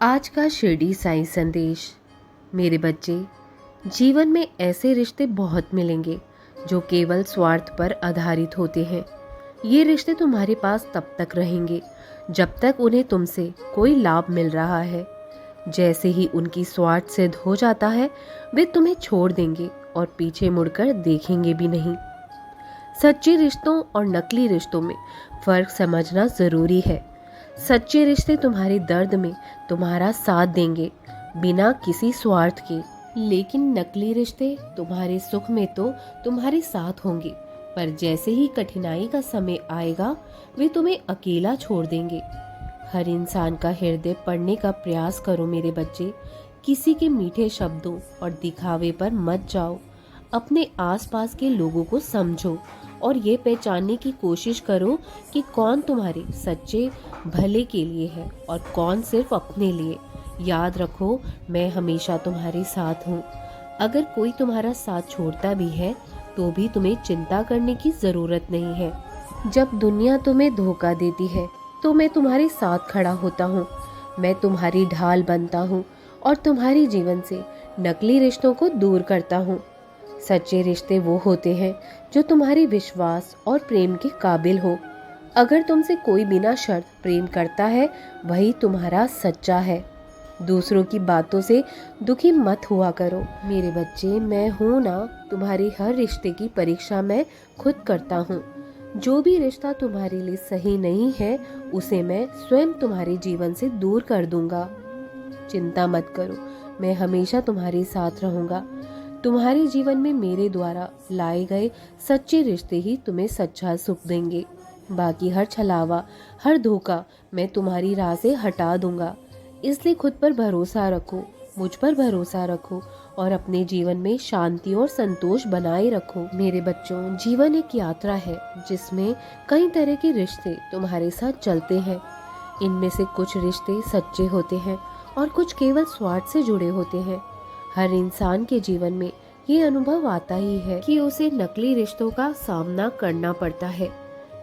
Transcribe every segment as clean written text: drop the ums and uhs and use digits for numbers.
आज का शिरडी साईं संदेश। मेरे बच्चे, जीवन में ऐसे रिश्ते बहुत मिलेंगे जो केवल स्वार्थ पर आधारित होते हैं। ये रिश्ते तुम्हारे पास तब तक रहेंगे जब तक उन्हें तुमसे कोई लाभ मिल रहा है। जैसे ही उनकी स्वार्थ सिद्ध हो जाता है, वे तुम्हें छोड़ देंगे और पीछे मुड़कर देखेंगे भी नहीं। सच्चे रिश्तों और नकली रिश्तों में फर्क समझना जरूरी है। सच्चे रिश्ते तुम्हारे दर्द में तुम्हारा साथ देंगे बिना किसी स्वार्थ के, लेकिन नकली रिश्ते तुम्हारे सुख में तो तुम्हारे साथ होंगे, पर जैसे ही कठिनाई का समय आएगा वे तुम्हें अकेला छोड़ देंगे। हर इंसान का हृदय पढ़ने का प्रयास करो मेरे बच्चे। किसी के मीठे शब्दों और दिखावे पर मत जाओ। अपने आसपास के लोगों को समझो और ये पहचानने की कोशिश करो कि कौन तुम्हारे सच्चे भले के लिए है और कौन सिर्फ अपने लिए। याद रखो, मैं हमेशा तुम्हारे साथ हूँ। अगर कोई तुम्हारा साथ छोड़ता भी है तो भी तुम्हें चिंता करने की जरूरत नहीं है। जब दुनिया तुम्हें धोखा देती है तो मैं तुम्हारे साथ खड़ा होता हूँ। मैं तुम्हारी ढाल बनता हूँ और तुम्हारे जीवन से नकली रिश्तों को दूर करता हूँ। सच्चे रिश्ते वो होते हैं जो तुम्हारे विश्वास और प्रेम के काबिल हो। अगर तुमसे कोई बिना शर्त प्रेम करता है, वही तुम्हारा सच्चा है। दूसरों की बातों से दुखी मत हुआ करो मेरे बच्चे। मैं हूँ ना, तुम्हारे हर रिश्ते की परीक्षा मैं खुद करता हूँ। जो भी रिश्ता तुम्हारे लिए सही नहीं है उसे मैं स्वयं तुम्हारे जीवन से दूर कर दूंगा। चिंता मत करो, मैं हमेशा तुम्हारे साथ रहूंगा। तुम्हारे जीवन में मेरे द्वारा लाए गए सच्चे रिश्ते ही तुम्हें सच्चा सुख देंगे। बाकी हर छलावा, हर धोखा मैं तुम्हारी राह से हटा दूंगा। इसलिए खुद पर भरोसा रखो, मुझ पर भरोसा रखो और अपने जीवन में शांति और संतोष बनाए रखो। मेरे बच्चों, जीवन एक यात्रा है जिसमें कई तरह के रिश्ते तुम्हारे साथ चलते हैं। इनमें से कुछ रिश्ते सच्चे होते हैं और कुछ केवल स्वार्थ से जुड़े होते हैं। हर इंसान के जीवन में ये अनुभव आता ही है कि उसे नकली रिश्तों का सामना करना पड़ता है।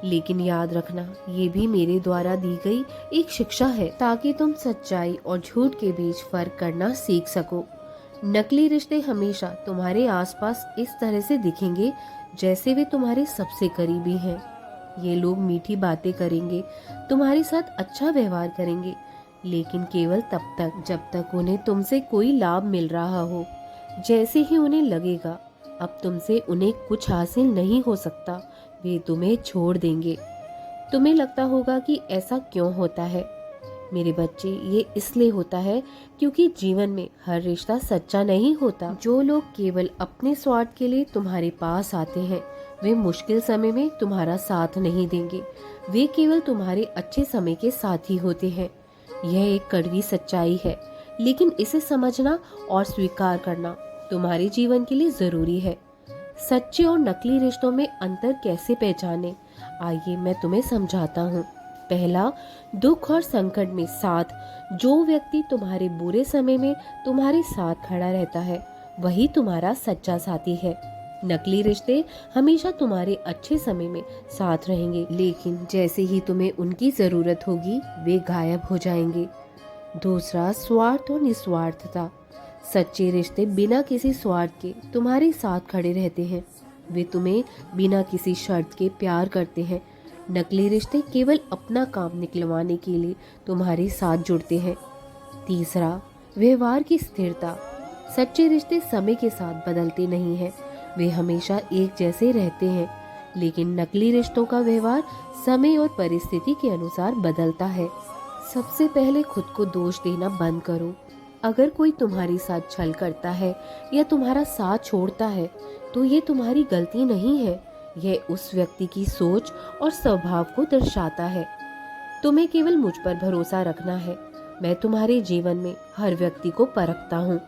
लेकिन याद रखना, ये भी मेरे द्वारा दी गई एक शिक्षा है ताकि तुम सच्चाई और झूठ के बीच फर्क करना सीख सको। नकली रिश्ते हमेशा तुम्हारे आसपास इस तरह से दिखेंगे जैसे वे तुम्हारे सबसे करीबी हैं। ये लोग मीठी बातें करेंगे, तुम्हारे साथ अच्छा व्यवहार करेंगे, लेकिन केवल तब तक जब तक उन्हें तुमसे कोई लाभ मिल रहा हो। जैसे ही उन्हें लगेगा अब तुमसे उन्हें कुछ हासिल नहीं हो सकता, वे तुम्हें छोड़ देंगे। तुम्हें लगता होगा कि ऐसा क्यों होता है? मेरे बच्चे, ये इसलिए होता है क्योंकि जीवन में हर रिश्ता सच्चा नहीं होता। जो लोग केवल अपने स्वार्थ के लिए तुम्हारे पास आते हैं, वे मुश्किल समय में तुम्हारा साथ नहीं देंगे। वे केवल तुम्हारे अच्छे समय के साथी होते हैं। यह एक कड़वी सच्चाई है, लेकिन इसे समझना और स्वीकार करना तुम्हारे जीवन के लिए जरूरी है। सच्चे और नकली रिश्तों में अंतर कैसे पहचाने, आइए मैं तुम्हें समझाता हूँ। पहला, दुख और संकट में साथ। जो व्यक्ति तुम्हारे बुरे समय में तुम्हारे साथ खड़ा रहता है, वही तुम्हारा सच्चा साथी है। नकली रिश्ते हमेशा तुम्हारे अच्छे समय में साथ रहेंगे, लेकिन जैसे ही तुम्हें उनकी जरूरत होगी वे गायब हो जाएंगे। दूसरा, स्वार्थ और निस्वार्थता। सच्चे रिश्ते बिना किसी स्वार्थ के तुम्हारे साथ खड़े रहते हैं। वे तुम्हें बिना किसी शर्त के प्यार करते हैं। नकली रिश्ते केवल अपना काम निकलवाने के लिए तुम्हारे साथ जुड़ते हैं। तीसरा, व्यवहार की स्थिरता। सच्चे रिश्ते समय के साथ बदलते नहीं हैं, वे हमेशा एक जैसे रहते हैं। लेकिन नकली रिश्तों का व्यवहार समय और परिस्थिति के अनुसार बदलता है। सबसे पहले खुद को दोष देना बंद करो। अगर कोई तुम्हारे साथ छल करता है या तुम्हारा साथ छोड़ता है तो ये तुम्हारी गलती नहीं है, यह उस व्यक्ति की सोच और स्वभाव को दर्शाता है। तुम्हें केवल मुझ पर भरोसा रखना है। मैं तुम्हारे जीवन में हर व्यक्ति को परखता हूँ।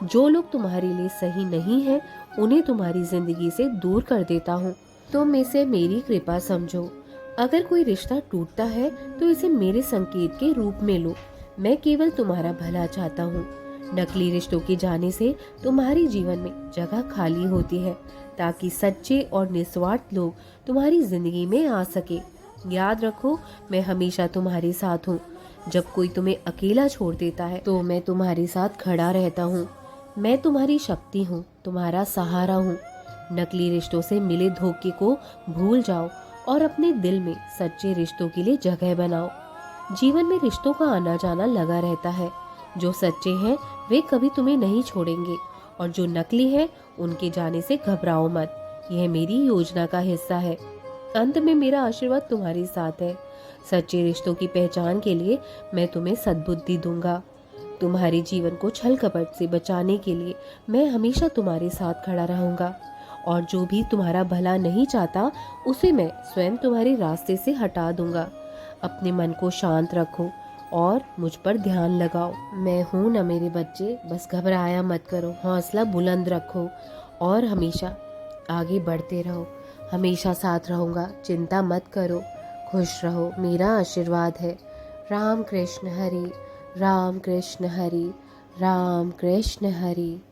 जो लोग तुम्हारे लिए सही नहीं है उन्हें तुम्हारी जिंदगी से दूर कर देता हूँ। तुम इसे मेरी कृपा समझो। अगर कोई रिश्ता टूटता है तो इसे मेरे संकेत के रूप में लो। मैं केवल तुम्हारा भला चाहता हूँ। नकली रिश्तों के जाने से तुम्हारे जीवन में जगह खाली होती है ताकि सच्चे और निस्वार्थ लोग तुम्हारी जिंदगी में आ सके। याद रखो, मैं हमेशा तुम्हारे साथ हूँ। जब कोई तुम्हें अकेला छोड़ देता है तो मैं तुम्हारे साथ खड़ा रहता हूँ। मैं तुम्हारी शक्ति हूँ, तुम्हारा सहारा हूँ। नकली रिश्तों से मिले धोखे को भूल जाओ और अपने दिल में सच्चे रिश्तों के लिए जगह बनाओ। जीवन में रिश्तों का आना जाना लगा रहता है। जो सच्चे हैं वे कभी तुम्हें नहीं छोड़ेंगे और जो नकली हैं उनके जाने से घबराओ मत। यह मेरी योजना का हिस्सा है। अंत में मेरा आशीर्वाद तुम्हारे साथ है। सच्चे रिश्तों की पहचान के लिए मैं तुम्हें सद्बुद्धि दूंगा। तुम्हारे जीवन को छल कपट से बचाने के लिए मैं हमेशा तुम्हारे साथ खड़ा रहूंगा और जो भी तुम्हारा भला नहीं चाहता उसे मैं स्वयं तुम्हारे रास्ते से हटा दूंगा। अपने मन को शांत रखो और मुझ पर ध्यान लगाओ। मैं हूं ना मेरे बच्चे, बस घबराया मत करो, हौसला बुलंद रखो और हमेशा आगे बढ़ते रहो। हमेशा साथ रहूंगा, चिंता मत करो, खुश रहो, मेरा आशीर्वाद है। राम कृष्ण हरि, राम कृष्ण हरि, राम कृष्ण हरि।